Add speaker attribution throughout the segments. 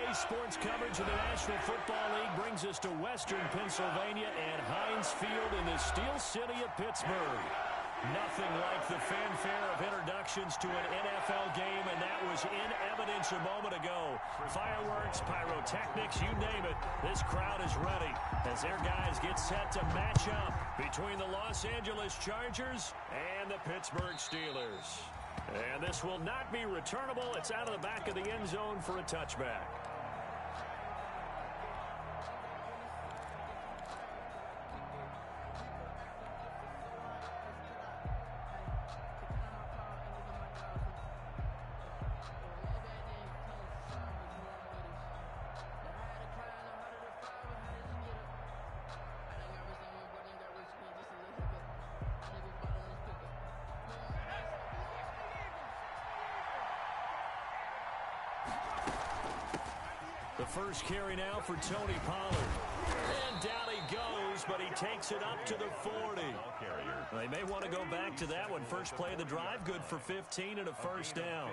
Speaker 1: Today's sports coverage of the National Football League brings us to Western Pennsylvania and Heinz Field in the Steel City of Pittsburgh. Nothing like the fanfare of introductions to an NFL game, and that was in evidence a moment ago. Fireworks, pyrotechnics, you name it. This crowd is ready as their guys get set to match up between the Los Angeles Chargers and the Pittsburgh Steelers. And this will not be returnable. It's out of the back of the end zone for a touchback. The first carry now for Tony Pollard. And down he goes, but he takes it up to the 40. They may want to go back to that one. First play of the drive, good for 15 and a first down.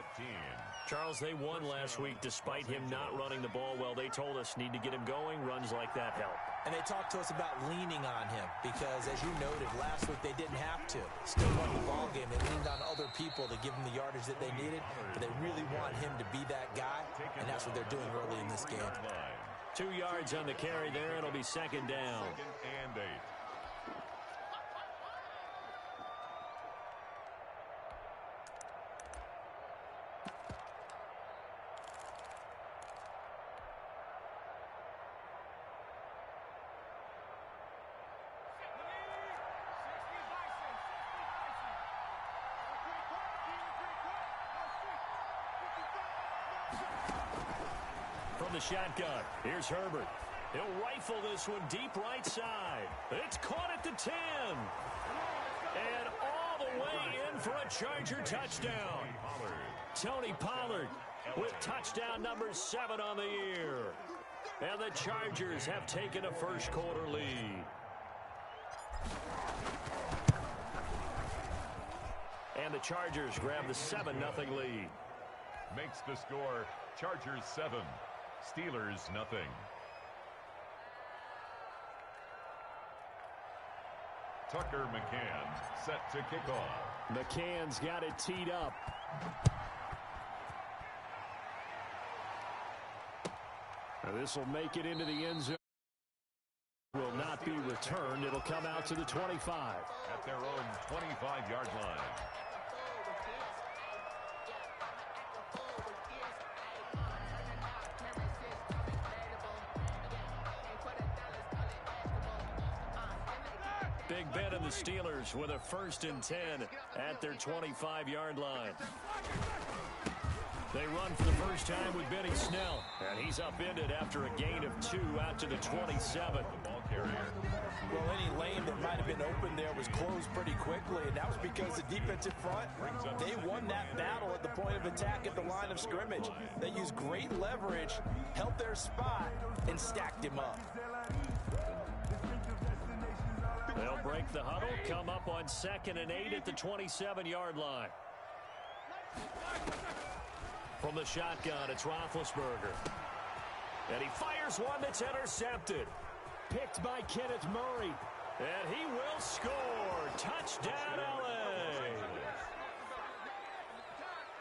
Speaker 1: Charles, they won last week despite him not running the ball well. They told us need to get him going. Runs like that help.
Speaker 2: And they talked to us about leaning on him because, as you noted, last week they didn't have to. Still won the ball game. They leaned on other people to give them the yardage that they needed, but they really want him to be that guy, and that's what they're doing early in this game.
Speaker 1: 2 yards on the carry there. It'll be second down.
Speaker 3: Second and 8.
Speaker 1: From the shotgun, here's Herbert. He'll rifle this one deep right side. It's caught at the 10. And all the way in for a Charger touchdown. Tony Pollard with touchdown number 7 on the year. And the Chargers have taken a first quarter lead. And the Chargers grab the 7-0 lead.
Speaker 3: Makes the score Chargers 7, Steelers nothing. Tucker McCann set to kick off.
Speaker 1: McCann's got it teed up. Now this will make it into the end zone. Will not be returned. It'll come out to the 25.
Speaker 3: At their own 25-yard line.
Speaker 1: Big Ben and the Steelers with a 1st and 10 at their 25-yard line. They run for the first time with Benny Snell, and he's upended after a gain of 2 out to the 27.
Speaker 3: The ball carrier.
Speaker 2: Well, any lane that might have been open there was closed pretty quickly, and that was because the defensive front, they won that battle at the point of attack at the line of scrimmage. They used great leverage, held their spot, and stacked him up.
Speaker 1: They'll break the huddle, come up on 2nd and 8 at the 27-yard line. From the shotgun, it's Roethlisberger. And he fires one that's intercepted. Picked by Kenneth Murray. And he will score. Touchdown, L.A.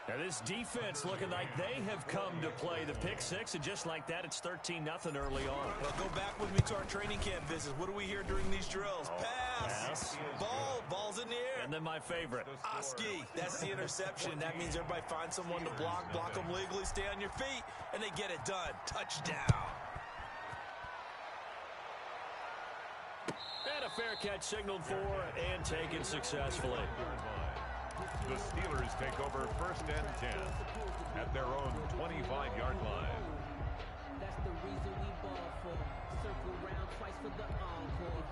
Speaker 1: Now this defense looking like they have come to play the pick 6, and just like that, it's 13-0 early on.
Speaker 2: Well, go back with me to our training camp visits. What do we hear during these drills? Pass. Ball's in the air.
Speaker 1: And then my favorite.
Speaker 2: Oski, that's the interception. That means everybody finds someone to block them legally, stay on your feet, and they get it done. Touchdown.
Speaker 1: And a fair catch signaled for and taken successfully.
Speaker 3: The Steelers take over 1st and 10 at their own 25-yard line.
Speaker 4: That's the reason we ball for. Circle around twice for the encore.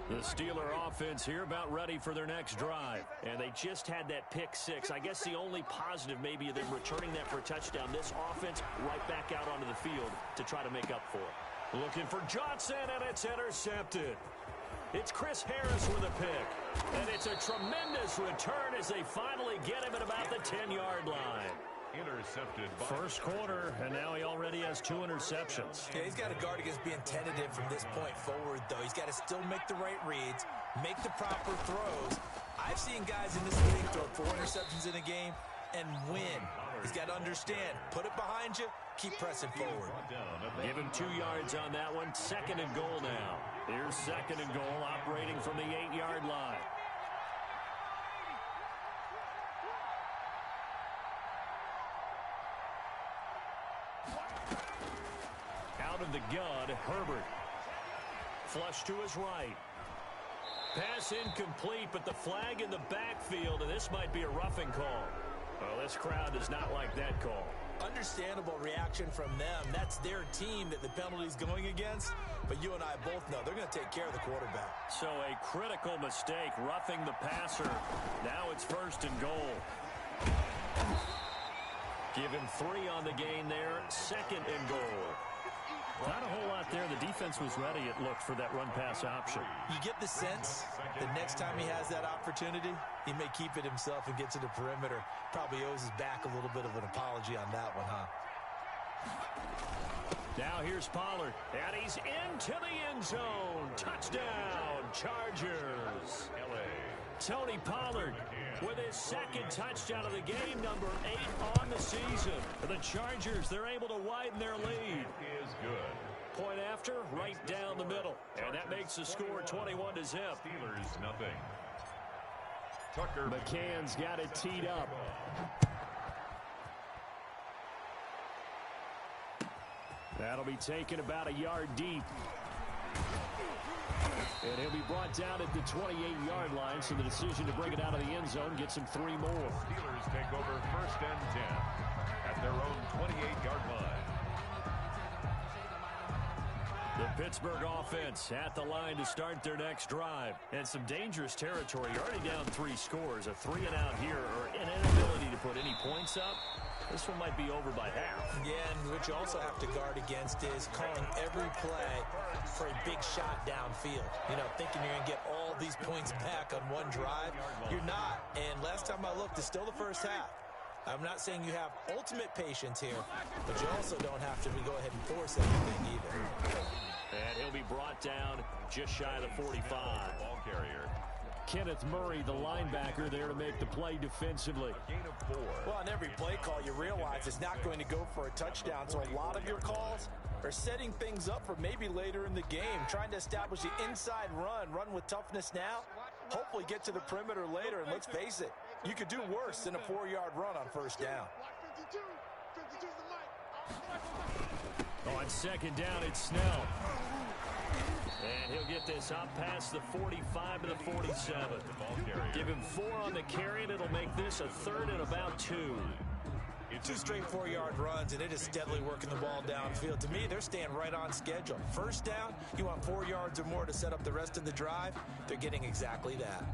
Speaker 1: The Steeler offense here about ready for their next drive. And they just had that pick 6. I guess the only positive maybe of them returning that for a touchdown. This offense right back out onto the field to try to make up for it. Looking for Johnson, and it's intercepted. It's Chris Harris with a pick. And it's a tremendous return as they finally get him at about the 10-yard line.
Speaker 3: Intercepted by
Speaker 1: First quarter, and now he already has 2 interceptions.
Speaker 2: Yeah, he's got to guard against being tentative from this point forward, though. He's got to still make the right reads, make the proper throws. I've seen guys in this league throw 4 interceptions in a game and win. He's got to understand, put it behind you, keep pressing forward.
Speaker 1: Give him 2 yards on that one. 2nd and goal now. Here's 2nd and goal, operating from the 8-yard line. Out of the gun, Herbert. Flush to his right. Pass incomplete, but the flag in the backfield, and this might be a roughing call. Well, this crowd does not like that call.
Speaker 2: Understandable reaction from them. That's their team that the penalty's going against. But you and I both know they're going to take care of the quarterback.
Speaker 1: So a critical mistake, roughing the passer. Now it's 1st and goal. Give him 3 on the gain there. 2nd and goal. Not a whole lot there. The defense was ready, it looked, for that run-pass option.
Speaker 2: You get the sense that next time he has that opportunity, he may keep it himself and get to the perimeter. Probably owes his back a little bit of an apology on that one, huh?
Speaker 1: Now here's Pollard, and he's into the end zone. Touchdown, Chargers. Tony Pollard with his 2nd touchdown of the game, number 8 on the season. The Chargers, they're able to widen their lead.
Speaker 3: is good.
Speaker 1: Point after, right down the middle. And that makes the score 21-0.
Speaker 3: Steelers nothing. Tucker.
Speaker 1: McCann's got it teed up. That'll be taken about a yard deep. And he'll be brought down at the 28-yard line, so the decision to bring it out of the end zone gets him 3 more.
Speaker 3: Steelers take over 1st and 10 at their own 28-yard line.
Speaker 1: The Pittsburgh offense at the line to start their next drive. And some dangerous territory. You're already down 3 scores. A 3-and-out here, or an inability to put any points up. This one might be over by half.
Speaker 2: Yeah, and what you also have to guard against is calling every play for a big shot downfield. You know, thinking you're going to get all these points back on one drive. You're not. And last time I looked, it's still the first half. I'm not saying you have ultimate patience here, but you also don't have to go ahead and force anything either.
Speaker 1: And he'll be brought down just shy of the 45.
Speaker 3: Ball carrier.
Speaker 1: Kenneth Murray, the linebacker, there to make the play defensively.
Speaker 3: A gain of 4.
Speaker 2: Well, on every play call, you realize it's not going to go for a touchdown, so a lot of your calls are setting things up for maybe later in the game, trying to establish the inside run with toughness now, hopefully get to the perimeter later, and let's face it, you could do worse than a 4-yard run on 1st down.
Speaker 1: On 2nd down, it's Snell. And he'll get this up past the 45 to the 47. Give him 4 on the carry, and it'll make this a 3rd and about 2.
Speaker 2: 2 straight 4-yard runs, and it is steadily working the ball downfield. To me, they're staying right on schedule. 1st down, you want 4 yards or more to set up the rest of the drive. They're getting exactly that.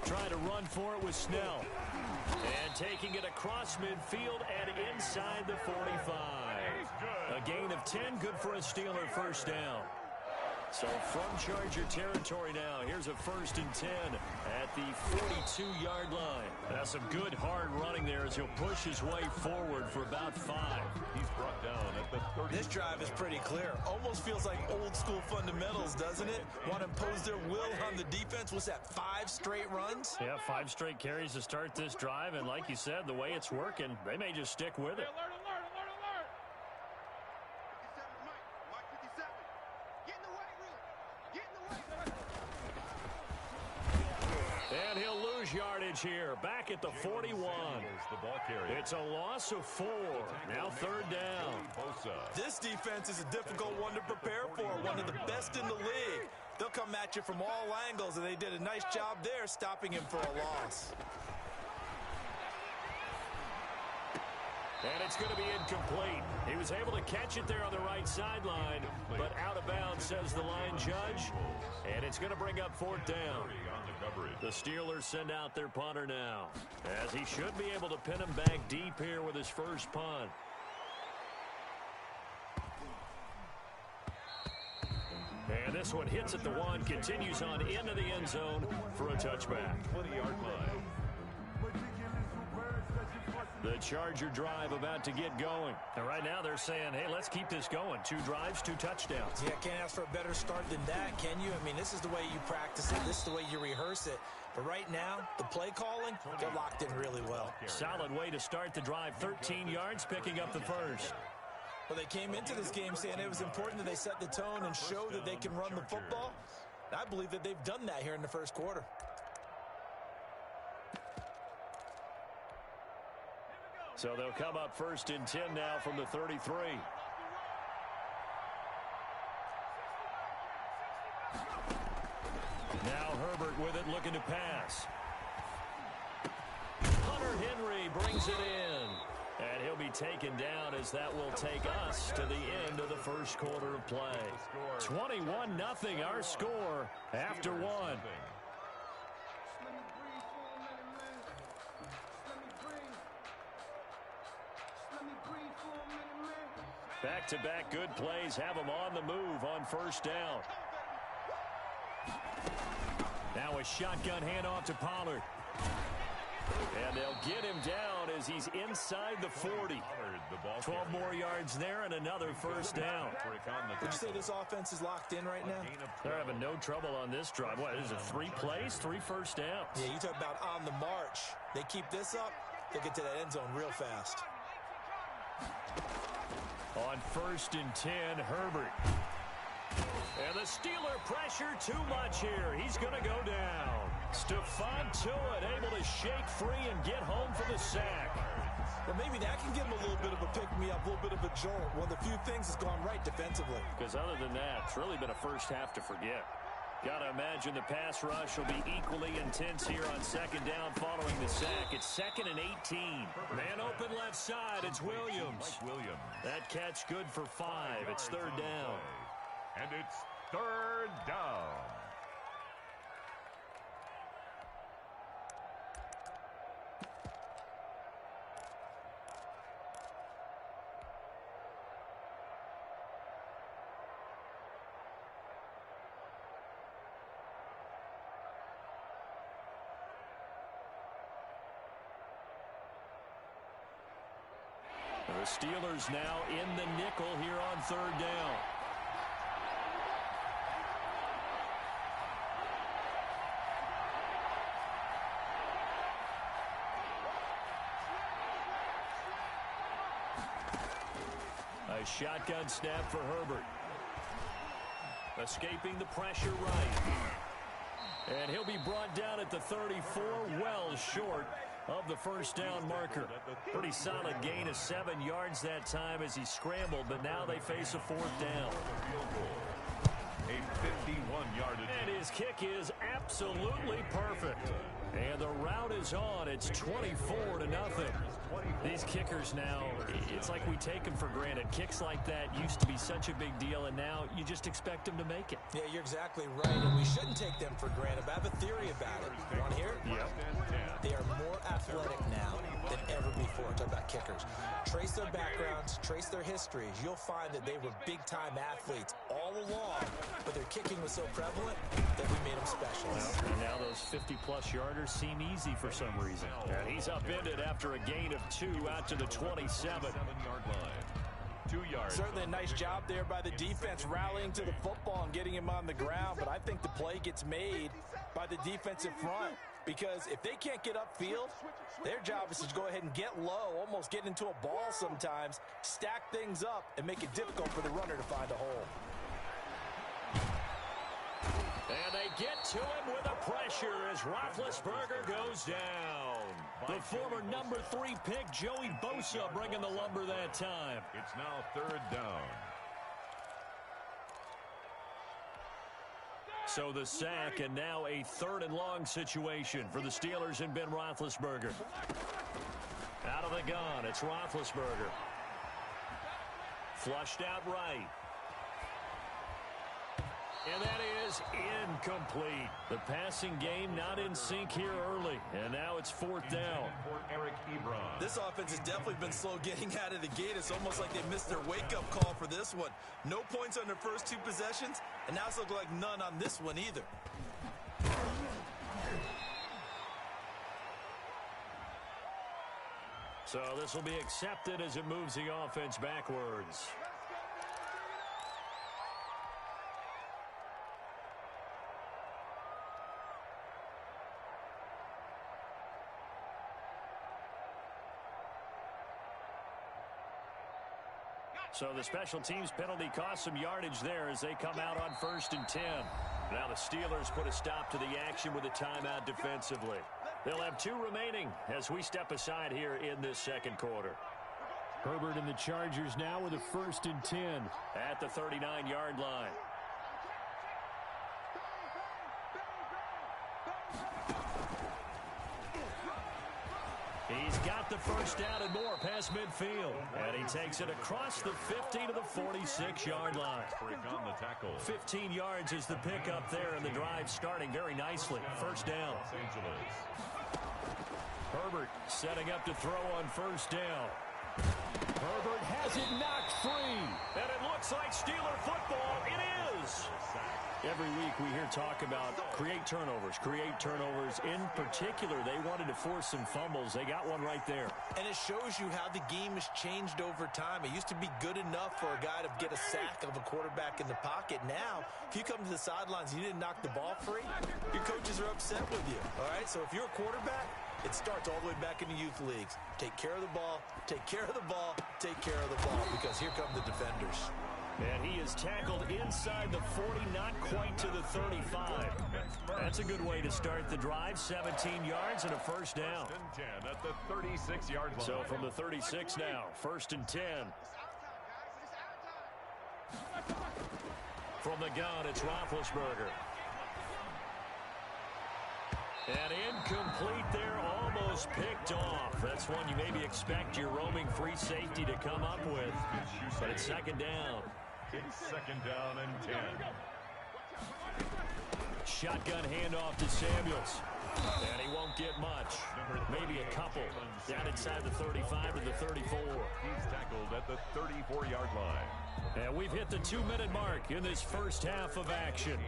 Speaker 1: Trying to run for it with Snell. And taking it across midfield and inside the 45. A gain of 10, good for a Steeler 1st down. So from Charger territory now, here's a 1st and 10 at the 42-yard line. That's some good hard running there as he'll push his way forward for about 5.
Speaker 3: He's brought down at the 30.
Speaker 2: This drive is pretty clear. Almost feels like old school fundamentals, doesn't it? Want to impose their will on the defense. What's that, 5 straight runs?
Speaker 1: Yeah, 5 straight carries to start this drive, and like you said, the way it's working, they may just stick with it. And he'll lose yardage here, back at the 41. It's a loss of 4. Now 3rd down.
Speaker 2: This defense is a difficult one to prepare for, one of the best in the league. They'll come at you from all angles, and they did a nice job there stopping him for a loss.
Speaker 1: And it's going to be incomplete. He was able to catch it there on the right sideline, but out of bounds, says the line judge. And it's going to bring up fourth down. The Steelers send out their punter now, as he should be able to pin him back deep here with his first punt. And this one hits at the one, continues on into the end zone for a touchback.
Speaker 3: 20-yard line.
Speaker 1: The Charger drive about to get going. And right now they're saying, hey, let's keep this going. 2 drives, 2 touchdowns.
Speaker 2: Yeah, can't ask for a better start than that, can you? I mean, this is the way you practice it. This is the way you rehearse it. But right now, the play calling, they're locked in really well.
Speaker 1: Solid way to start the drive. 13 yards, picking up the first.
Speaker 2: Well, they came into this game saying it was important that they set the tone and show that they can run the football. And I believe that they've done that here in the first quarter.
Speaker 1: So they'll come up first and 10 now from the 33. Now Herbert with it, looking to pass. Hunter Henry brings it in. And he'll be taken down as that will take us to the end of the first quarter of play. 21-0 our score after 1. Back-to-back good plays have them on the move on first down. Now a shotgun handoff to Pollard. And they'll get him down as he's inside the 40. 12 more yards there and another first down.
Speaker 2: Would you say this offense is locked in right now?
Speaker 1: They're having no trouble on this drive. What, is it 3 plays, 3 first downs?
Speaker 2: Yeah, you talk about on the march. They keep this up, they'll get to that end zone real fast.
Speaker 1: On first and 10, Herbert. And the Steeler pressure too much here. He's going to go down. Stephon Tuitt able to shake free and get home for the sack.
Speaker 2: Well, maybe that can give him a little bit of a pick-me-up, a little bit of a jolt. One of the few things that's gone right defensively.
Speaker 1: Because other than that, it's really been a first half to forget. Got to imagine the pass rush will be equally intense here on second down following the sack. It's 2nd and 18. Man open left side. It's Williams. That catch good for 5. It's 3rd down.
Speaker 3: And it's 3rd down.
Speaker 1: The Steelers now in the nickel here on 3rd down. A shotgun snap for Herbert. Escaping the pressure right. And he'll be brought down at the 34, well short of the first down marker. Pretty solid gain of 7 yards that time as he scrambled, but now they face a 4th down.
Speaker 3: A 51-yard attempt.
Speaker 1: And his kick is absolutely perfect. And the route is on. It's 24-0. These kickers now, it's like we take them for granted. Kicks like that used to be such a big deal, and now you just expect them to make it.
Speaker 2: Yeah, you're exactly right, and we shouldn't take them for granted. But I have a theory about it. You want to hear it?
Speaker 1: Yep.
Speaker 2: They are more athletic now than ever before. Talk about kickers. Trace their backgrounds, trace their histories. You'll find that they were big-time athletes all along, but their kicking was so prevalent that we made them specialists.
Speaker 1: Well, and now those 50-plus yarders seem easy for some reason. And he's upended after a gain of 2 out to the 27-yard
Speaker 3: line. 2 yards.
Speaker 2: Certainly a nice job there by the defense rallying to the football and getting him on the ground, but I think the play gets made by the defensive front because if they can't get upfield, their job is to go ahead and get low, almost get into a ball sometimes, stack things up, and make it difficult for the runner to find a hole.
Speaker 1: And they get to him with a pressure as Roethlisberger goes down. The former number 3 pick, Joey Bosa, bringing the lumber that time.
Speaker 3: It's now 3rd down.
Speaker 1: So the sack, and now a 3rd and long situation for the Steelers and Ben Roethlisberger. Out of the gun, it's Roethlisberger. Flushed out right. And that is incomplete. The passing game not in sync here early. And now it's 4th down.
Speaker 2: This offense has definitely been slow getting out of the gate. It's almost like they missed their wake-up call for this one. No points on their first 2 possessions, and now it's looking like none on this one either.
Speaker 1: So this will be accepted as it moves the offense backwards. So the special teams penalty cost some yardage there as they come out on 1st and 10. Now the Steelers put a stop to the action with a timeout defensively. They'll have 2 remaining as we step aside here in this second quarter. Herbert and the Chargers now with a 1st and 10 at the 39-yard line. He's got the first down and more past midfield. And he takes it across the 50 to the 46-yard line. 15 yards is the pickup there, and the drive starting very nicely. First down. Herbert setting up to throw on first down. Herbert has it knocked free. And it looks like Steeler football. It is. Every week we hear talk about create turnovers. In particular, they wanted to force some fumbles. They got one right there.
Speaker 2: And it shows you how the game has changed over time. It used to be good enough for a guy to get a sack of a quarterback in the pocket. Now, if you come to the sidelines and you didn't knock the ball free, your coaches are upset with you. All right, so if you're a quarterback, it starts all the way back in the youth leagues. Take care of the ball, take care of the ball, take care of the ball, because here come the defenders.
Speaker 1: And he is tackled inside the 40, not quite to the 35. That's a good way to start the drive. 17 yards and a first down.
Speaker 3: 10 at the 36-yard line.
Speaker 1: So from the 36 now, 1st and 10. From the gun, it's Roethlisberger. And incomplete there, almost picked off. That's one you maybe expect your roaming free safety to come up with. But it's 2nd down.
Speaker 3: It's 2nd down and 10.
Speaker 1: Shotgun handoff to Samuels. And he won't get much. Maybe a couple. Down inside the 35 to the 34.
Speaker 3: He's tackled at the 34-yard line.
Speaker 1: And we've hit the 2-minute mark in this first half of action.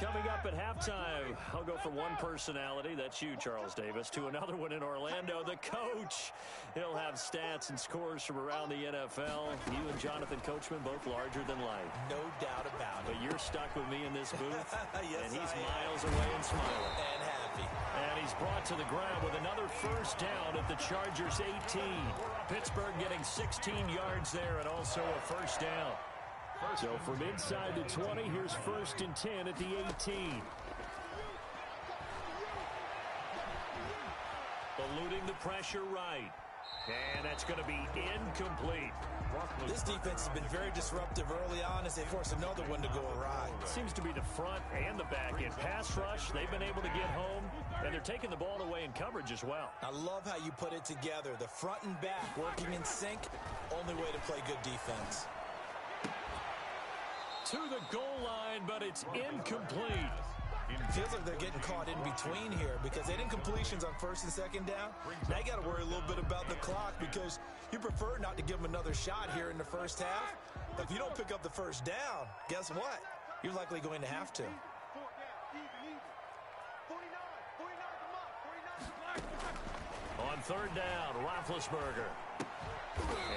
Speaker 1: Coming up at halftime, I'll go from one personality, that's you, Charles Davis, to another one in Orlando, the coach. He'll have stats and scores from around the NFL. You and Jonathan Coachman both larger than life.
Speaker 2: No doubt about it.
Speaker 1: But you're stuck with me in this booth,
Speaker 2: yes,
Speaker 1: and he's miles away and smiling.
Speaker 2: And happy.
Speaker 1: And he's brought to the ground with another first down at the Chargers' 18. Pittsburgh getting 16 yards there and also a first down. So from inside the 20, here's 1st and 10 at the 18. Eluding the pressure right. And that's going to be incomplete.
Speaker 2: This defense has been very disruptive early on as they force another one to go awry.
Speaker 1: Seems to be the front and the back end. Pass rush, they've been able to get home, and they're taking the ball away in coverage as well.
Speaker 2: I love how you put it together. The front and back working in sync, only way to play good defense.
Speaker 1: To the goal line, but it's incomplete.
Speaker 2: It feels like they're getting caught in between here because they didn't completions on 1st and 2nd down. Now you got to worry a little bit about the clock because you prefer not to give them another shot here in the first half. But if you don't pick up the first down, guess what? You're likely going to have to.
Speaker 1: On 3rd down, Roethlisberger.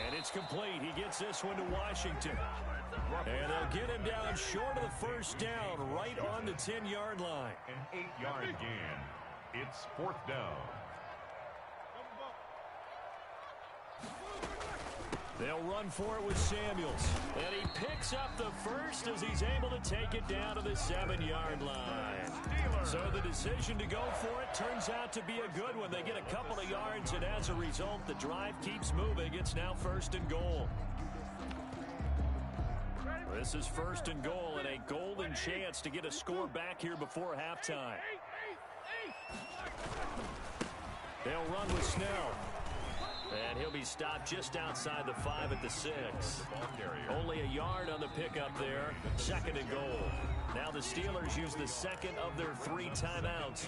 Speaker 1: And it's complete. He gets this one to Washington. And they'll get him down short of the first down, right on the 10-yard line.
Speaker 3: An 8-yard gain. It's 4th down.
Speaker 1: They'll run for it with Samuels. And he picks up the first as he's able to take it down to the 7-yard line. So the decision to go for it turns out to be a good one. They get a couple of yards, and as a result, the drive keeps moving. It's now 1st and goal. This is 1st and goal in a golden one chance to get a score back here before halftime. They'll run with Snell. And he'll be stopped just outside the 5 at the 6. Only a yard on the pickup there. 2nd and goal. Now the Steelers use the second of their 3 timeouts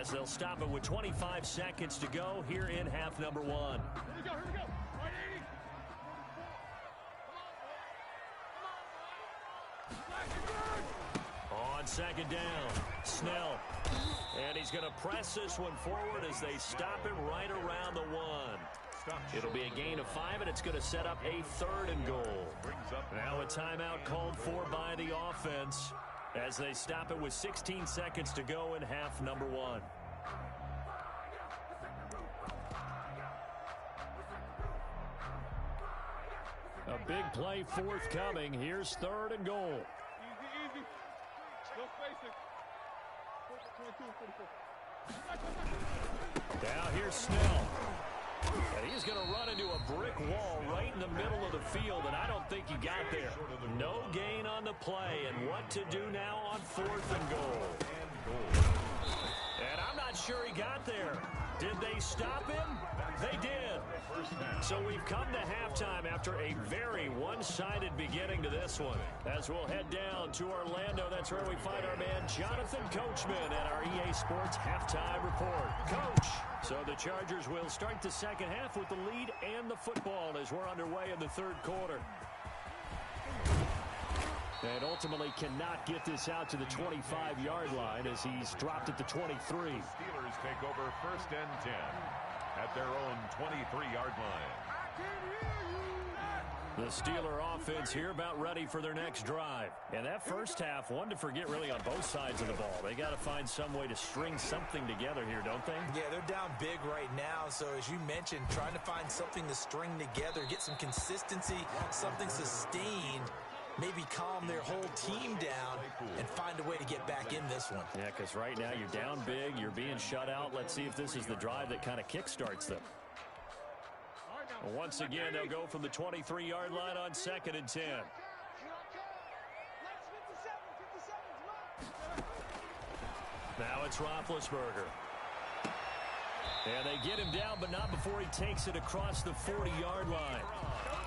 Speaker 1: as they'll stop it with 25 seconds to go here in half number 1. On 2nd down, Snell. And he's going to press this one forward as they stop him right around the 1. It'll be a gain of 5, and it's going to set up a 3rd and goal. Now a timeout called for by the offense as they stop it with 16 seconds to go in half number 1. A big play forthcoming. Here's 3rd and goal.
Speaker 5: Easy. No spacing.
Speaker 1: Now here's Snell. And he's going to run into a brick wall right in the middle of the field, and I don't think he got there. No gain on the play, and what to do now on 4th and goal. And I'm not sure he got there. Did they stop him? They did. So we've come to halftime after a very one-sided beginning to this one. As we'll head down to Orlando, that's where we find our man Jonathan Coachman at our EA Sports Halftime Report. Coach, so the Chargers will start the second half with the lead and the football as we're underway in the 3rd quarter. And ultimately cannot get this out to the 25-yard line as he's dropped at the 23.
Speaker 3: Steelers take over 1st and 10 at their own 23-yard line.
Speaker 1: The Steeler offense here about ready for their next drive. And that first half, one to forget really on both sides of the ball. They got to find some way to string something together here, don't they?
Speaker 2: Yeah, they're down big right now. So as you mentioned, trying to find something to string together, get some consistency, something sustained, maybe calm their whole team down and find a way to get back in this one.
Speaker 1: Yeah, because right now you're down big, you're being shut out. Let's see if this is the drive that kind of kickstarts them. Once again, they'll go from the 23-yard line on 2nd and 10. Now it's Roethlisberger. And they get him down, but not before he takes it across the 40-yard line.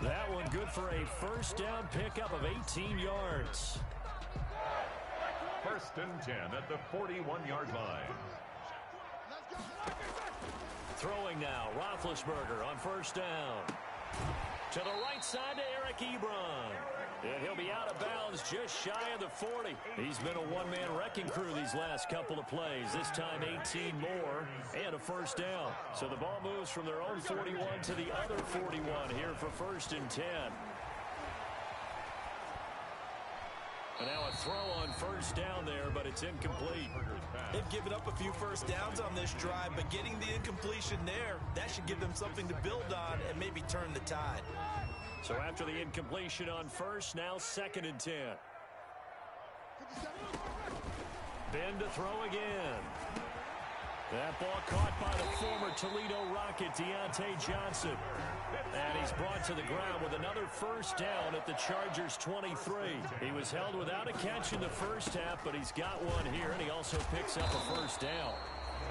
Speaker 1: That one good for a 1st down pickup of 18 yards.
Speaker 3: 1st and 10 at the 41-yard line.
Speaker 1: Throwing now, Roethlisberger on 1st down. To the right side to Eric Ebron. And he'll be out of bounds just shy of the 40. He's been a one-man wrecking crew these last couple of plays. This time 18 more and a 1st down. So the ball moves from their own 41 to the other 41 here for 1st and 10. And now a throw on 1st down there, but it's incomplete.
Speaker 2: They've given up a few 1st downs on this drive, but getting the incompletion there, that should give them something to build on and maybe turn the tide.
Speaker 1: So after the incompletion on 1st, now 2nd and 10. Ben to throw again. That ball caught by the former Toledo Rocket, Deontay Johnson. And he's brought to the ground with another 1st down at the Chargers' 23. He was held without a catch in the first half, but he's got one here, and he also picks up a 1st down.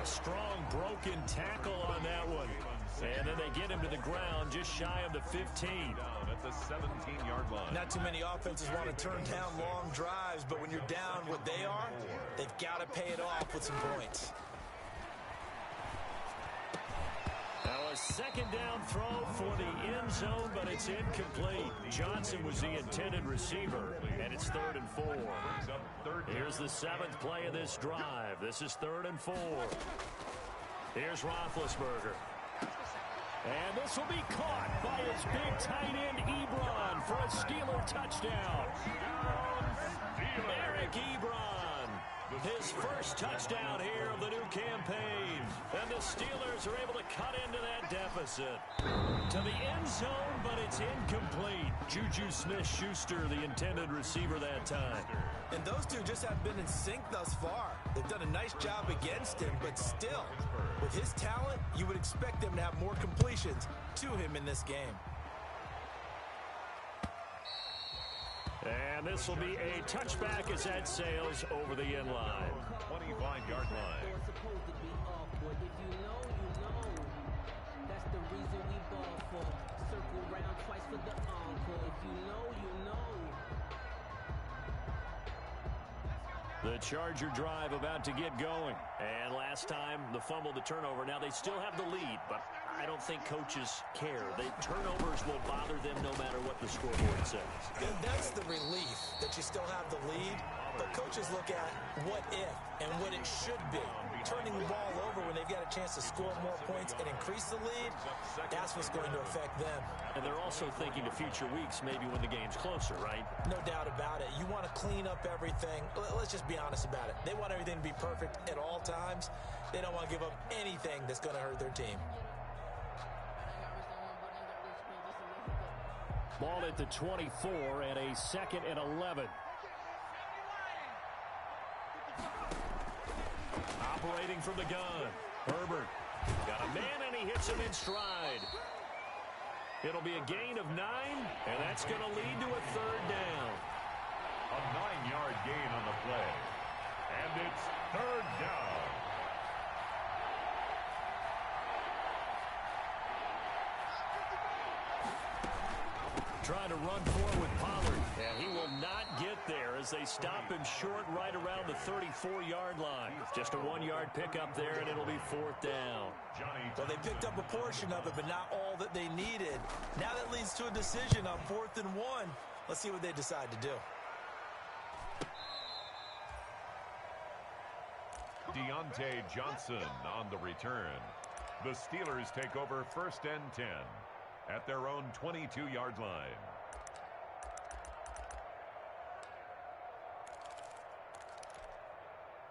Speaker 1: A strong broken tackle on that one. And then they get him to the ground just shy of the 15.
Speaker 3: Down at the 17-yard line.
Speaker 2: Not too many offenses want to turn down long drives, but when you're down what they are, they've got to pay it off with some points.
Speaker 1: Now a 2nd down throw for the end zone, but it's incomplete. Johnson was the intended receiver, and it's 3rd and 4. Here's the 7th play of this drive. This is 3rd and 4. Here's Roethlisberger. And this will be caught by his big tight end, Ebron, for a Steeler touchdown. Eric Ebron, his 1st touchdown here of the new campaign. And the Steelers are able to cut into that deficit. To the end zone, but it's incomplete. Juju Smith-Schuster, the intended receiver that time.
Speaker 2: And those two just haven't been in sync thus far. They've done a nice job against him, but still, with his talent, you would expect them to have more completions to him in this game.
Speaker 1: And this will be a touchback as that sails over the end line.
Speaker 3: 25-yard line.
Speaker 4: Supposed to be awkward. If you know, you know. That's the reason we ball for. Circle round twice for the encore. If you know, you know.
Speaker 1: The Charger drive about to get going. And last time, the fumble, the turnover. Now they still have the lead, but I don't think coaches care. The turnovers will bother them no matter what the scoreboard says.
Speaker 2: That's the relief that you still have the lead. But coaches look at what if and what it should be. Turning the ball over when they've got a chance to score more points and increase the lead, that's what's going to affect them.
Speaker 1: And they're also thinking to future weeks, maybe when the game's closer, right?
Speaker 2: No doubt about it. You want to clean up everything. Let's just be honest about it. They want everything to be perfect at all times. They don't want to give up anything that's going to hurt their team.
Speaker 1: Ball at the 24 and a 2nd and 11. Operating from the gun. Herbert got a man and he hits him in stride. It'll be a gain of 9, and that's going to lead to a 3rd down.
Speaker 3: A 9-yard gain on the play. And it's 3rd down.
Speaker 1: Trying to run forward with Pollard, and he will not get there as they stop him short right around the 34-yard line. Just a 1-yard pickup there, and it'll be 4th down.
Speaker 2: Well, they picked up a portion of it, but not all that they needed. Now that leads to a decision on 4th and 1. Let's see what they decide to do.
Speaker 3: Deontay Johnson on the return. The Steelers take over 1st and 10 at their own 22-yard line.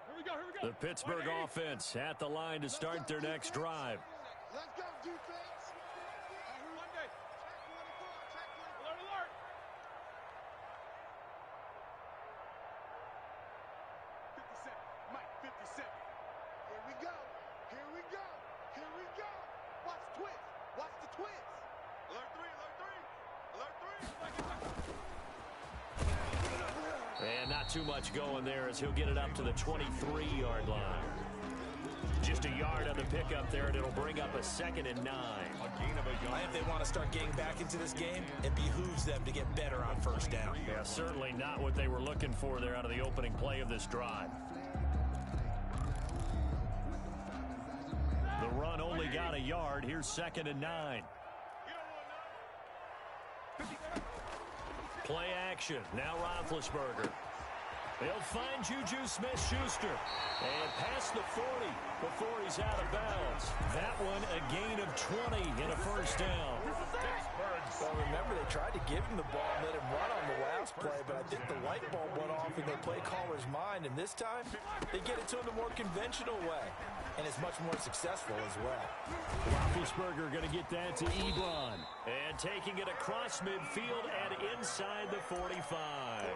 Speaker 5: Here we go, here we go.
Speaker 1: The Pittsburgh offense at the line to start their next drive.
Speaker 5: Let's go, defense. One day. Alert, alert. 57. Mike, 57. Here we go. Here we go. Here we go. Watch the twist. Watch the twist. Alert 3, alert 3.
Speaker 1: And not too much going there as he'll get it up to the 23-yard line. Just a yard on the pickup there, and it'll bring up a 2nd and 9.
Speaker 3: A gain of a yard.
Speaker 2: If they want to start getting back into this game, it behooves them to get better on 1st down.
Speaker 1: Yeah, certainly not what they were looking for there out of the opening play of this drive. The run only got a yard. Here's 2nd and 9. Play action. Now Roethlisberger. They'll find Juju Smith-Schuster. And past the 40 before he's out of bounds. That one a gain of 20 and a 1st down.
Speaker 2: Well, remember, they tried to give him the ball and let him run on the last play, but I think the light bulb went off in their play caller's mind, and this time they get it to him the more conventional way, and it's much more successful as well.
Speaker 1: Roethlisberger going to get that to Ebron. And taking it across midfield and inside the 45.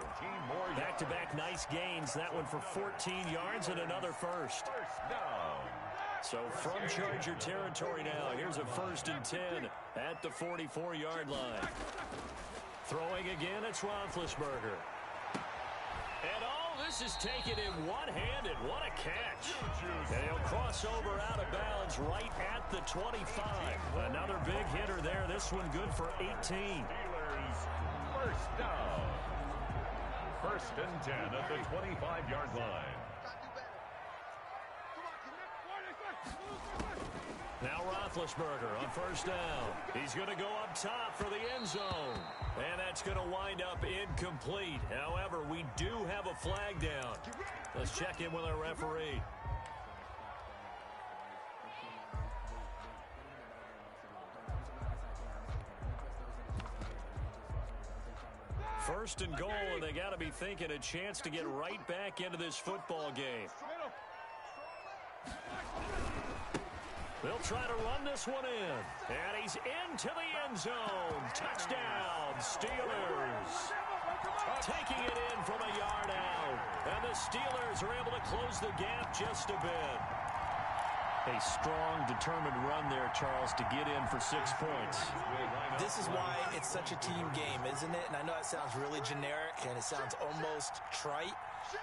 Speaker 1: Back-to-back nice gains. That one for 14 yards and another 1st. So from Charger territory now, here's a 1st and 10 at the 44-yard line. Throwing again, it's Roethlisberger. And all this is taken in one-handed. What a catch. And he'll cross over out of bounds right at the 25. Another big hitter there. This one good for 18.
Speaker 3: Steelers 1st down. 1st and 10 at the 25-yard line.
Speaker 1: Now Roethlisberger on 1st down. He's going to go up top for the end zone. And that's going to wind up incomplete. However, we do have a flag down. Let's check in with our referee. First and goal, and they got to be thinking a chance to get right back into this football game. They'll try to run this one in. And he's into the end zone. Touchdown, Steelers. Taking it in from a yard out. And the Steelers are able to close the gap just a bit. A strong, determined run there, Charles, to get in for 6 points.
Speaker 2: This is why it's such a team game, isn't it? And I know that sounds really generic and it sounds almost trite,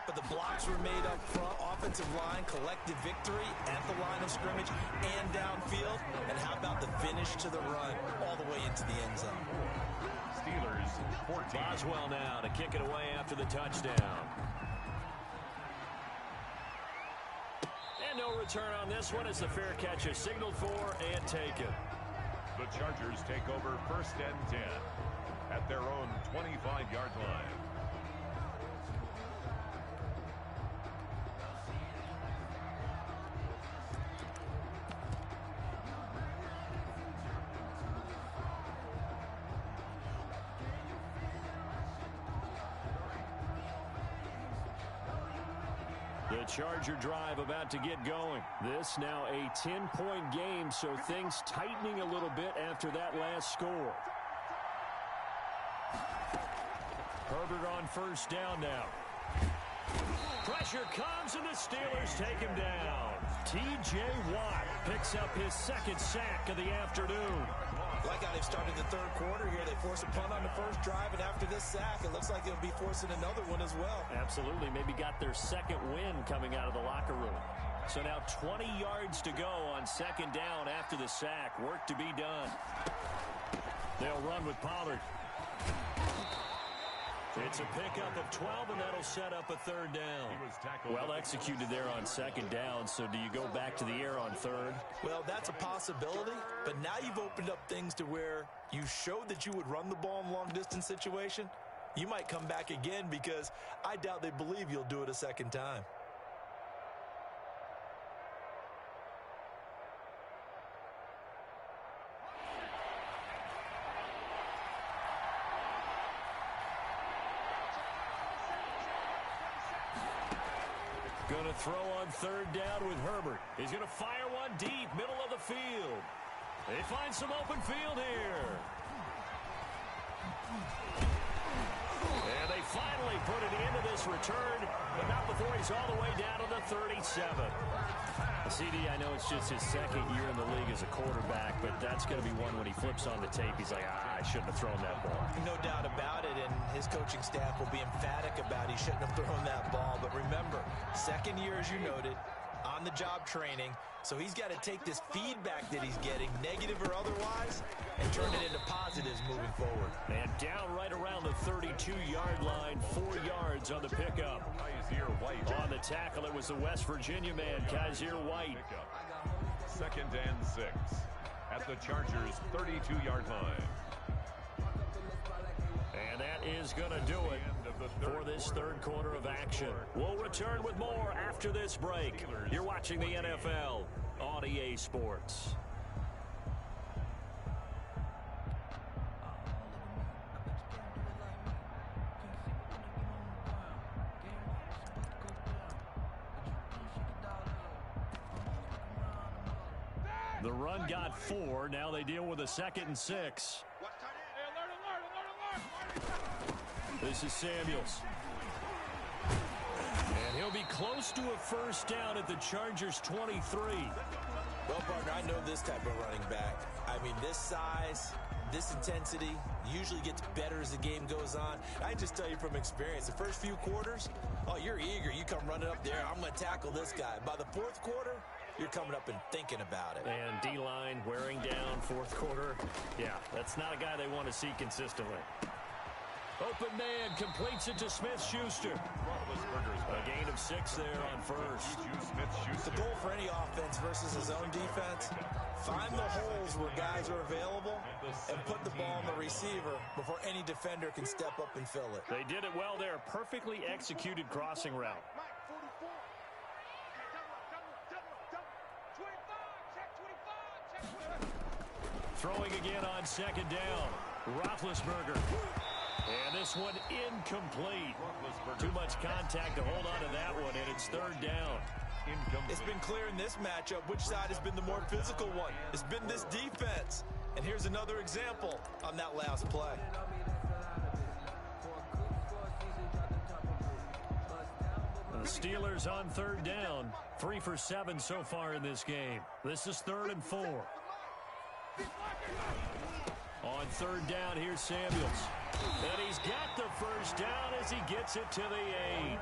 Speaker 2: but the blocks were made up front, offensive line, collective victory at the line of scrimmage and downfield. And how about the finish to the run all the way into the end zone?
Speaker 3: Steelers 14.
Speaker 1: Boswell now to kick it away after the touchdown. And no return on this one as the fair catch is signaled for and taken.
Speaker 3: The Chargers take over 1st and 10 at their own 25-yard line.
Speaker 1: The Charger drive about to get going. This now a 10-point game, so things tightening a little bit after that last score. Herbert on 1st down now. Pressure comes and the Steelers take him down. T.J. Watt picks up his 2nd sack of the afternoon.
Speaker 2: Like how they've started the 3rd quarter here. They force a punt on the 1st drive, and after this sack, it looks like they'll be forcing another one as well.
Speaker 1: Absolutely. Maybe got their 2nd win coming out of the locker room. So now 20 yards to go on 2nd down after the sack. Work to be done. They'll run with Pollard. It's a pickup of 12, and that'll set up a 3rd down. Well executed there on 2nd down, so do you go back to the air on 3rd?
Speaker 2: Well, that's a possibility, but now you've opened up things to where you showed that you would run the ball in long-distance situation. You might come back again because I doubt they believe you'll do it a 2nd time.
Speaker 1: Going to throw on 3rd down with Herbert. He's going to fire one deep, middle of the field. They find some open field here. And they finally put it into this return, but not before he's all the way down to the 37. CD, I know it's just his 2nd year in the league as a quarterback, but that's going to be one when he flips on the tape. He's like, I shouldn't have thrown that ball.
Speaker 2: No doubt about it, and his coaching staff will be emphatic about he shouldn't have thrown that ball. But remember, 2nd year, as you noted, on-the-job training, so he's got to take this feedback that he's getting, negative or otherwise, and turn it into positives moving forward.
Speaker 1: And down right around the 32-yard line, 4 yards on the pickup.
Speaker 3: Kyzir White.
Speaker 1: On the tackle, it was the West Virginia man, Kyzir White.
Speaker 3: 2nd and 6 at the Chargers' 32-yard line.
Speaker 1: And that is going to do it for this 3rd quarter of action. We'll return with more after this break. You're watching the NFL on EA Sports. The run got 4. Now they deal with a 2nd and 6. This is Samuels. And he'll be close to a 1st down at the Chargers' 23.
Speaker 2: Well, partner, I know this type of running back. I mean, this size, this intensity usually gets better as the game goes on. I just tell you from experience, the first few quarters, oh, you're eager. You come running up there. I'm going to tackle this guy. By the 4th quarter, you're coming up and thinking about it.
Speaker 1: And D-line wearing down 4th quarter. Yeah, that's not a guy they want to see consistently. Open man completes it to Smith-Schuster. A gain of 6 there on 1st.
Speaker 2: The goal for any offense versus his own defense, find the holes where guys are available and put the ball on the receiver before any defender can step up and fill it.
Speaker 1: They did it well there. Perfectly executed crossing route. Throwing again on 2nd down. Roethlisberger. And this one incomplete. Too much contact to hold on to that one, and it's 3rd down.
Speaker 2: It's been clear in this matchup which side has been the more physical one. It's been this defense. And here's another example on that last play.
Speaker 1: The Steelers on third down. 3 for 7 so far in this game. This is 3rd and 4. On third down, here's Samuels. And he's got the first down as he gets it to the 8.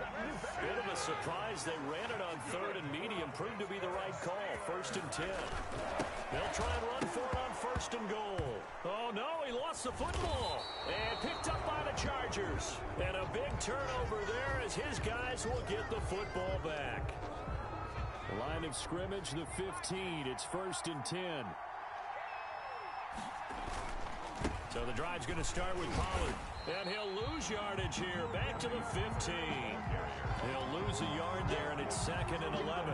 Speaker 1: Bit of a surprise. They ran it on 3rd and medium. Proved to be the right call. 1st and 10. They'll try and run for it on 1st and goal. Oh, no, he lost the football. And picked up by the Chargers. And a big turnover there as his guys will get the football back. Line of scrimmage, the 15. It's 1st and 10. So the drive's going to start with Pollard. And he'll lose yardage here. Back to the 15. He'll lose a yard there, and it's 2nd and 11.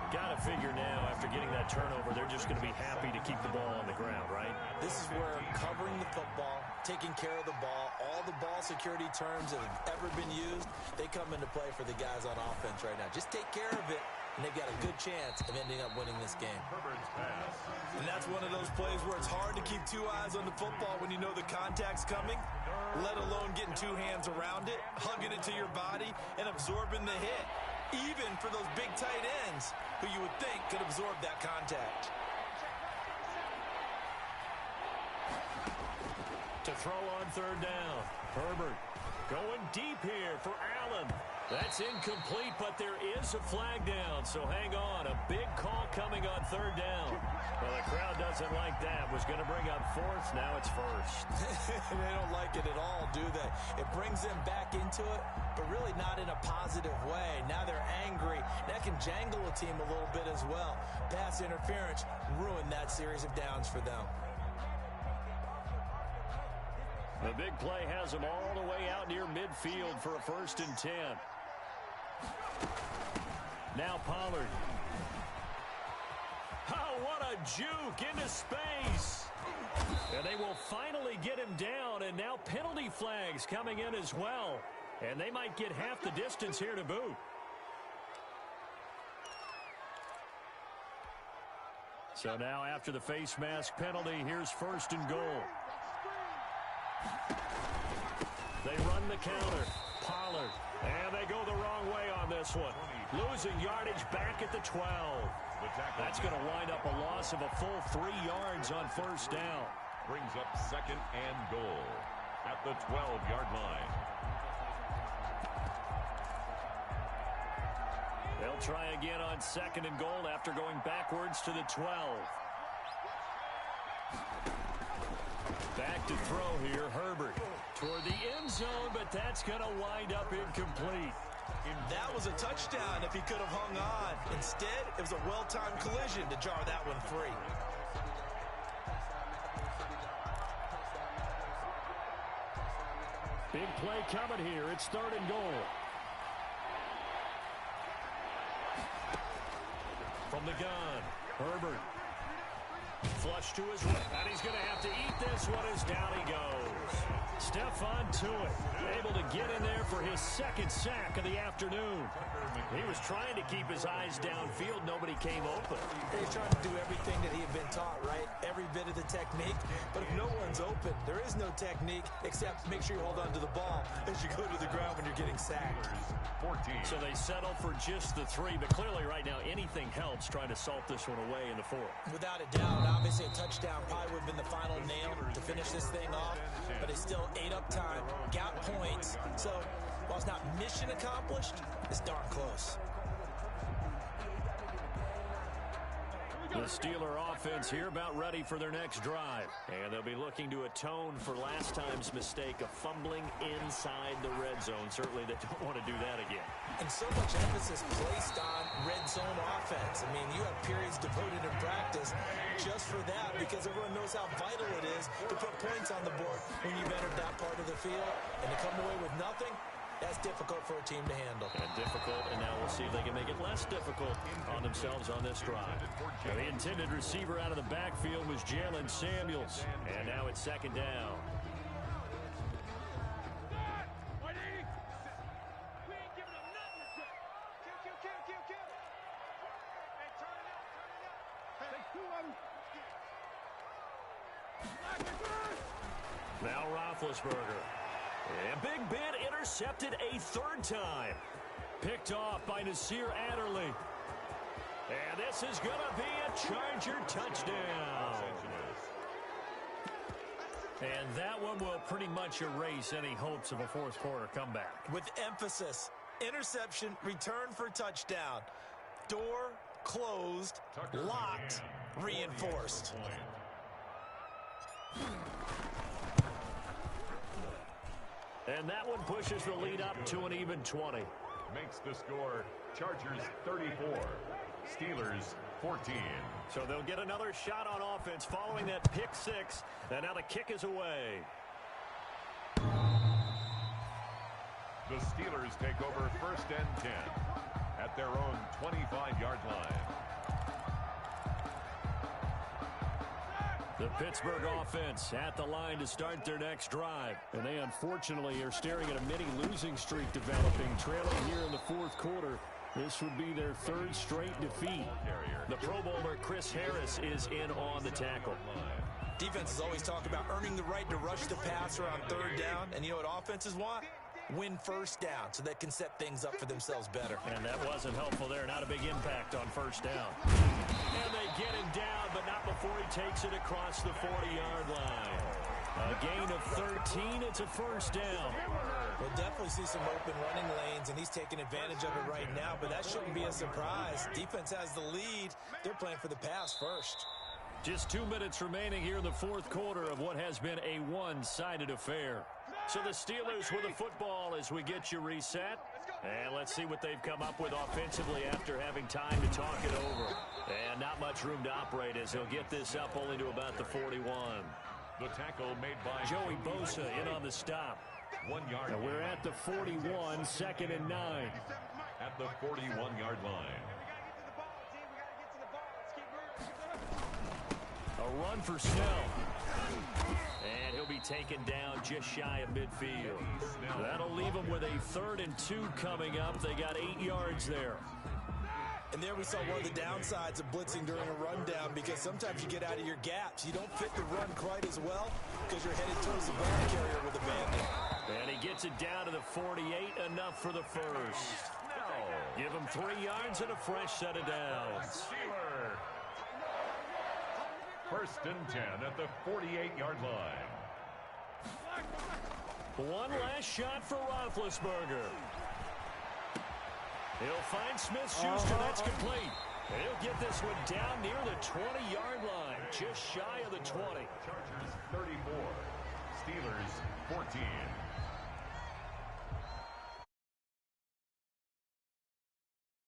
Speaker 1: Got to figure now, after getting that turnover, they're just going to be happy to keep the ball on the ground, right?
Speaker 2: This is where covering the football, taking care of the ball, all the ball security terms that have ever been used, they come into play for the guys on offense right now. Just take care of it, and they've got a good chance of ending up winning this game. And that's one of those plays where it's hard to keep 2 eyes on the football when you know the contact's coming, let alone getting 2 hands around it, hugging it to your body, and absorbing the hit. Even for those big tight ends who you would think could absorb that contact.
Speaker 1: To throw on third down. Herbert going deep here for Allen. That's incomplete, but there is a flag down, so hang on. A big call coming on third down. Well, the crowd doesn't like that. Was going to bring up 4th. Now it's 1st.
Speaker 2: They don't like it at all, do they? It brings them back into it, but really not in a positive way. Now they're angry. That can jangle a team a little bit as well. Pass interference ruined that series of downs for them.
Speaker 1: The big play has them all the way out near midfield for a 1st and 10. Now Pollard. Oh, what a juke into space. And they will finally get him down, and now penalty flags coming in as well. And they might get half the distance here to boot. So now after the face mask penalty, here's 1st and goal. They run the counter. Pollard. And they go the wrong way on this one. Losing yardage back at the 12. That's going to wind up a loss of a full 3 yards on 1st down.
Speaker 3: Brings up 2nd and goal at the 12-yard line.
Speaker 1: They'll try again on 2nd and goal after going backwards to the 12. Back to throw here, Herbert. Toward the end zone, but that's going to wind up incomplete.
Speaker 2: That was a touchdown if he could have hung on. Instead, it was a well-timed collision to jar that one free.
Speaker 1: Big play coming here. It's 3rd and goal. From the gun, Herbert. Flush to his right, and he's going to have to eat this one as down he goes. Stephon Tuitt able to get in there for his 2nd sack of the afternoon. He was trying to keep his eyes downfield. Nobody came open.
Speaker 2: He's trying to do everything that he had been taught, right? Every bit of the technique. But if no one's open, there is no technique except make sure you hold on to the ball as you go to the ground when you're getting sacked.
Speaker 3: 14.
Speaker 1: So they settle for just the 3, but clearly right now anything helps trying to salt this one away in the 4th.
Speaker 2: Without a doubt, obviously a touchdown probably would have been the final nail to finish this thing off, but it's still ate up time, got points, so while it's not mission accomplished, it's darn close.
Speaker 1: The Steeler offense here about ready for their next drive. And they'll be looking to atone for last time's mistake of fumbling inside the red zone. Certainly they don't want to do that again.
Speaker 2: And so much emphasis placed on red zone offense. I mean, you have periods devoted in practice just for that because everyone knows how vital it is to put points on the board when you've entered that part of the field. And to come away with nothing, that's difficult for a team to handle.
Speaker 1: And difficult, and now we'll see if they can make it less difficult on themselves on this drive. Now, the intended receiver out of the backfield was Jalen Samuels. And now it's 2nd down. Now Roethlisberger. And Big Ben intercepted a 3rd time. Picked off by Nasir Adderley. And this is going to be a Charger touchdown. And that one will pretty much erase any hopes of a fourth quarter comeback.
Speaker 2: With emphasis, interception, return for touchdown. Door closed, locked, reinforced.
Speaker 1: And that one pushes the lead up to an even 20.
Speaker 3: Makes the score Chargers 34, Steelers 14.
Speaker 1: So they'll get another shot on offense following that pick six. And now the kick is away.
Speaker 3: The Steelers take over first and 10 at their own 25-yard line.
Speaker 1: The Pittsburgh offense at the line to start their next drive. And they unfortunately are staring at a mini losing streak developing, trailing here in the fourth quarter. This would be their third straight defeat. The Pro Bowler Chris Harris is in on the tackle.
Speaker 2: Defenses always talk about earning the right to rush the passer on third down. And you know what offenses want? Win first down so they can set things up for themselves better.
Speaker 1: And that wasn't helpful there. Not a big impact on first down. And they get him down, but not before he takes it across the 40-yard line. A gain of 13. It's a first down.
Speaker 2: We'll definitely see some open running lanes, and he's taking advantage of it right now, but that shouldn't be a surprise. Defense has the lead. They're playing for the pass first.
Speaker 1: Just 2 minutes remaining here in the fourth quarter of what has been a one-sided affair. So the Steelers with the football as we get you reset. And let's see what they've come up with offensively after having time to talk it over. And not much room to operate as they'll get this up only to about the 41.
Speaker 3: The tackle made by
Speaker 1: Joey Bosa in on the stop.
Speaker 3: 1 yard.
Speaker 1: And we're at the 41, second and 9.
Speaker 3: At the 41-yard line.
Speaker 1: A run for Snell. And he'll be taken down just shy of midfield. That'll leave him with a 3rd and 2 coming up. They got 8 yards there.
Speaker 2: And there we saw one of the downsides of blitzing during a rundown, because sometimes you get out of your gaps. You don't fit the run quite as well because you're headed towards the ball carrier with a bandit.
Speaker 1: And he gets it down to the 48, enough for the first. Give him 3 yards and a fresh set of downs.
Speaker 3: First and 10 at the 48-yard line.
Speaker 1: One last shot for Roethlisberger. He'll find Smith-Schuster. That's complete. And he'll get this one down near the 20-yard line, just shy of the 20.
Speaker 3: Chargers 34, Steelers 14.